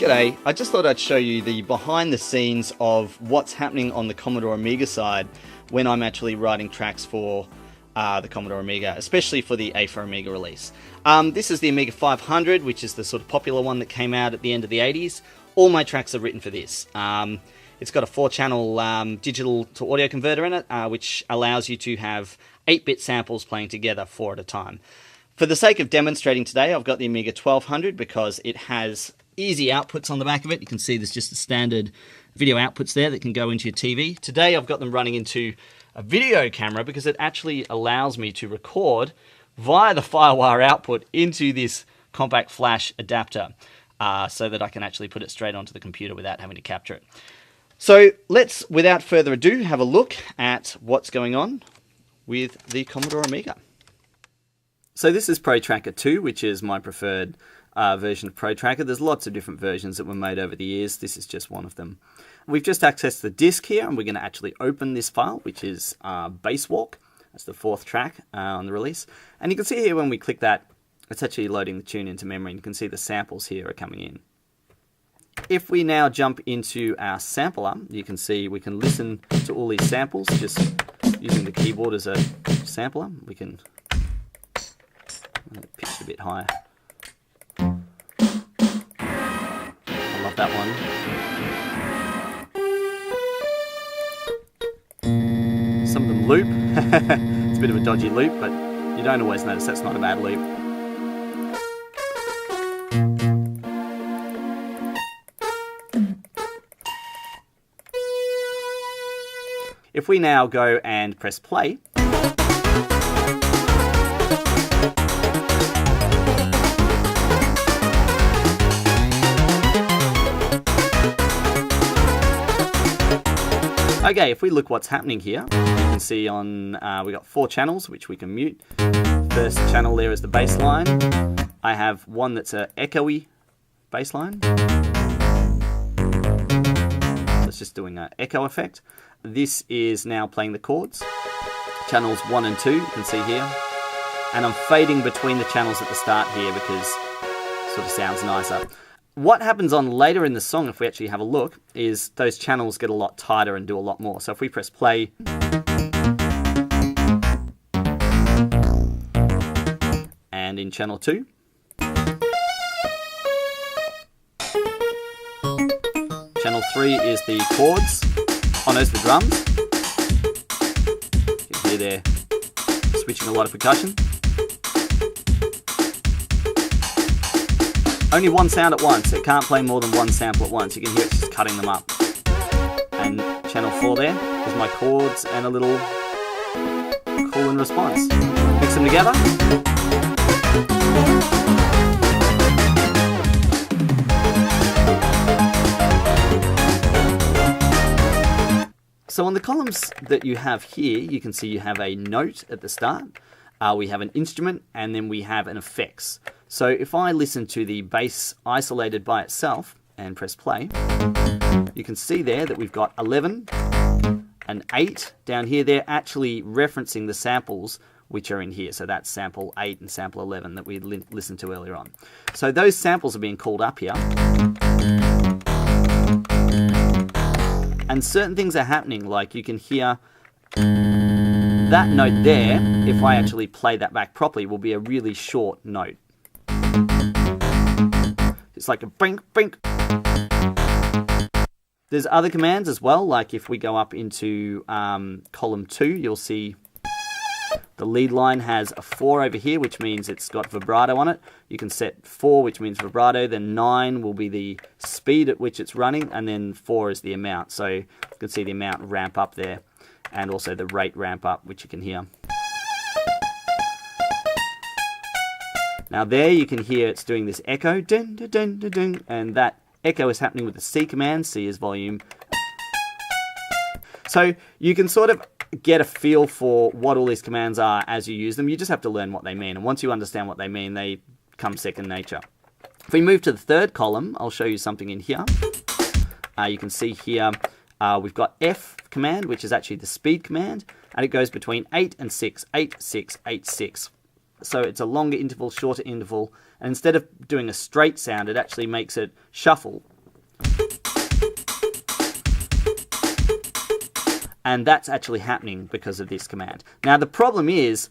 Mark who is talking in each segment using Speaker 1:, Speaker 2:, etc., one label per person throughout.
Speaker 1: G'day, I just thought I'd show you the behind the scenes of what's happening on the Commodore Amiga side when I'm actually writing tracks for the Commodore Amiga, especially for the A4 Amiga release. This is the Amiga 500, which is the sort of popular one that came out at the end of the 80s. All my tracks are written for this. It's got a 4-channel digital to audio converter in it, which allows you to have 8-bit samples playing together 4 at a time. For the sake of demonstrating today, I've got the Amiga 1200 because it has easy outputs on the back of it. You can see there's just the standard video outputs there that can go into your TV. Today I've got them running into a video camera because it actually allows me to record via the FireWire output into this compact flash adapter so that I can actually put it straight onto the computer without having to capture it. So let's, without further ado, have a look at what's going on with the Commodore Amiga. So this is Protracker 2, which is my preferred version of Protracker. There's lots of different versions that were made over the years. This is just one of them. We've just accessed the disk here, and we're going to actually open this file, which is Basewalk. That's the 4th track on the release. And you can see here when we click that, it's actually loading the tune into memory, and you can see the samples here are coming in. If we now jump into our sampler, you can see we can listen to all these samples just using the keyboard as a sampler. We can pitch it a bit higher. I love that one. Some of them loop. It's a bit of a dodgy loop, but you don't always notice that's not a bad loop. If we now go and press play, okay, if we look what's happening here, you can see on we got 4 channels which we can mute. First channel there is the bass line. I have one that's an echoey bass line. So it's just doing an echo effect. This is now playing the chords. Channels 1 and 2, you can see here. And I'm fading between the channels at the start here because it sort of sounds nicer. What happens on later in the song, if we actually have a look, is those channels get a lot tighter and do a lot more. So if we press play, and in channel 2, channel 3 is the chords. Oh, notice the drums. You can hear they're switching a lot of percussion. Only one sound at once. It can't play more than one sample at once. You can hear it's just cutting them up. And channel 4 there is my chords and a little call and response. Mix them together. So on the columns that you have here, you can see you have a note at the start. We have an instrument, and then we have an effects. So if I listen to the bass isolated by itself and press play, you can see there that we've got 11 and 8 down here. They're actually referencing the samples which are in here. So that's sample 8 and sample 11 that we listened to earlier on. So those samples are being called up here. And certain things are happening, like you can hear that note there, if I actually play that back properly, will be a really short note. It's like a brink, brink. There's other commands as well, like if we go up into column 2, you'll see the lead line has a 4 over here, which means it's got vibrato on it. You can set 4, which means vibrato, then 9 will be the speed at which it's running, and then 4 is the amount. So you can see the amount ramp up there, and also the rate ramp up, which you can hear. Now there you can hear it's doing this echo, dun, dun, dun, dun, dun, and that echo is happening with the C command. C is volume. So you can sort of get a feel for what all these commands are as you use them. You just have to learn what they mean, and once you understand what they mean, they come second nature. If we move to the 3rd column, I'll show you something in here. You can see here we've got F command, which is actually the speed command, and it goes between 8 and 6, 8, 6, 8, 6. So it's a longer interval, shorter interval, and instead of doing a straight sound, it actually makes it shuffle
Speaker 2: And that's actually happening because of this command. Now the problem is,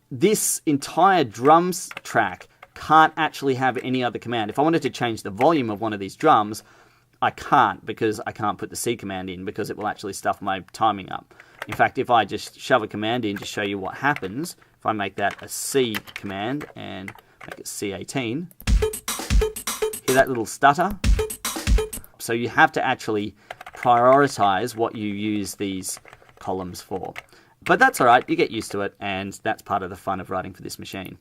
Speaker 2: this entire drums track can't actually have any other command. If I wanted to change the volume of one of these drums, I can't, because I can't put the C command in, because it will actually stuff my timing up. In fact, if I just shove a command in to show you what happens, if I make that a C command and make it C18, hear that little stutter? So you have to actually prioritize what you use these columns for. But that's alright, you get used to it, and that's part of the fun of writing for this machine.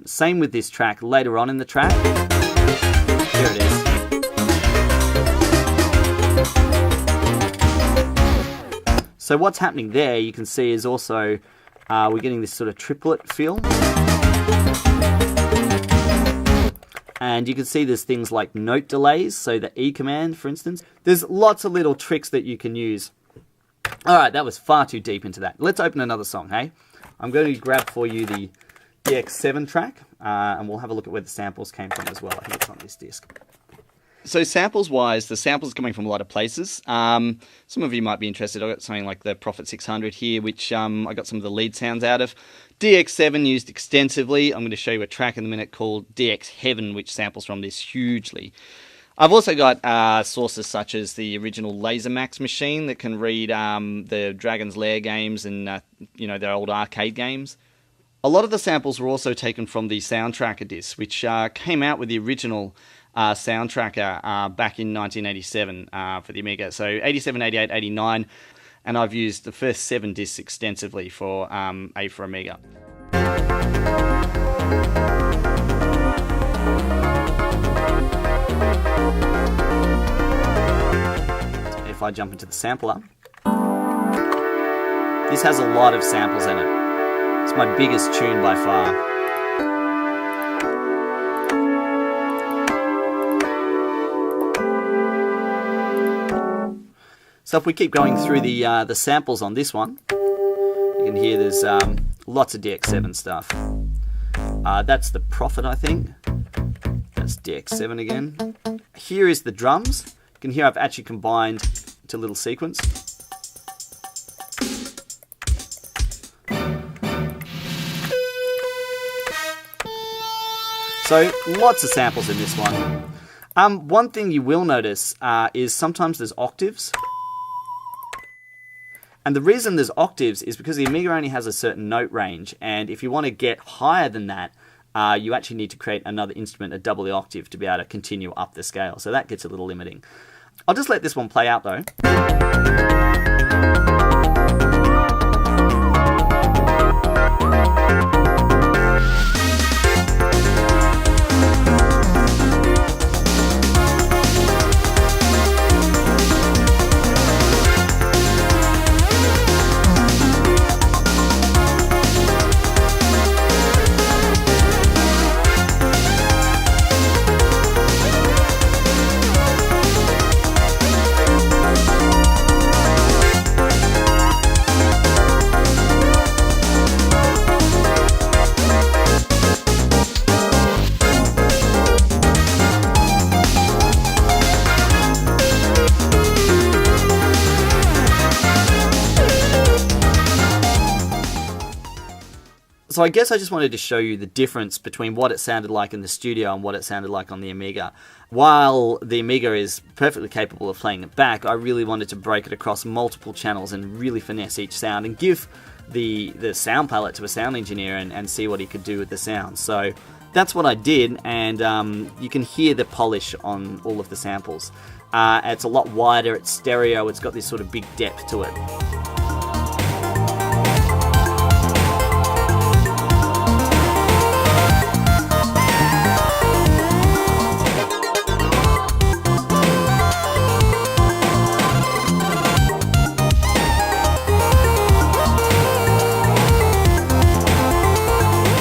Speaker 2: Same with this track later on in the track. Here it is. So what's happening there, you can see, is also we're getting this sort of triplet feel. And you can see there's things like note delays, so the E command, for instance. There's lots of little tricks that you can use. Alright, that was far too deep into that. Let's open another song, hey? I'm going to grab for you the DX7 track, and we'll have a look at where the samples came from as well. I think it's on this disc.
Speaker 1: So samples-wise, the samples are coming from a lot of places. Some of you might be interested. I've got something like the Prophet 600 here, which I got some of the lead sounds out of. DX7 used extensively. I'm going to show you a track in a minute called DX Heaven, which samples from this hugely. I've also got sources such as the original LaserMax machine that can read the Dragon's Lair games and their old arcade games. A lot of the samples were also taken from the Soundtracker disc, which came out with the original Soundtracker back in 1987 for the Amiga. So 87, 88, 89, and I've used the first 7 discs extensively for A for Amiga.
Speaker 2: If I jump into the sampler, this has a lot of samples in it. It's my biggest tune by far. So if we keep going through the samples on this one, you can hear there's lots of DX7 stuff. That's the Prophet, I think. That's DX7 again. Here is the drums. You can hear I've actually combined into a little sequence. So lots of samples in this one. One thing you will notice is sometimes there's octaves. And the reason there's octaves is because the Amiga only has a certain note range, and if you want to get higher than that, you actually need to create another instrument, a double octave, to be able to continue up the scale. So that gets a little limiting. I'll just let this one play out though. So I guess I just wanted to show you the difference between what it sounded like in the studio and what it sounded like on the Amiga. While the Amiga is perfectly capable of playing it back, I really wanted to break it across multiple channels and really finesse each sound and give the sound palette to a sound engineer and see what he could do with the sound. So that's what I did, and you can hear the polish on all of the samples. It's a lot wider, it's stereo, it's got this sort of big depth to it.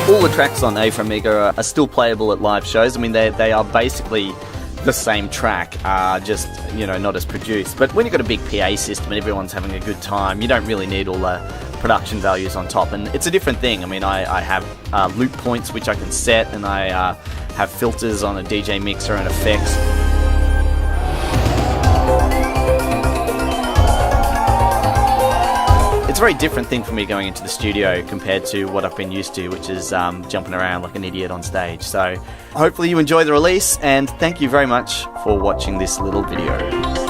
Speaker 1: All the tracks on A for Amiga are still playable at live shows. I mean, they are basically the same track, just, not as produced. But when you've got a big PA system and everyone's having a good time, you don't really need all the production values on top. And it's a different thing. I mean, I have loop points which I can set, and I have filters on a DJ mixer and effects.
Speaker 2: very different thing for me going into the studio compared to what I've been used to, which is jumping around like an idiot on stage. So hopefully you enjoy the release, and thank you very much for watching this little video.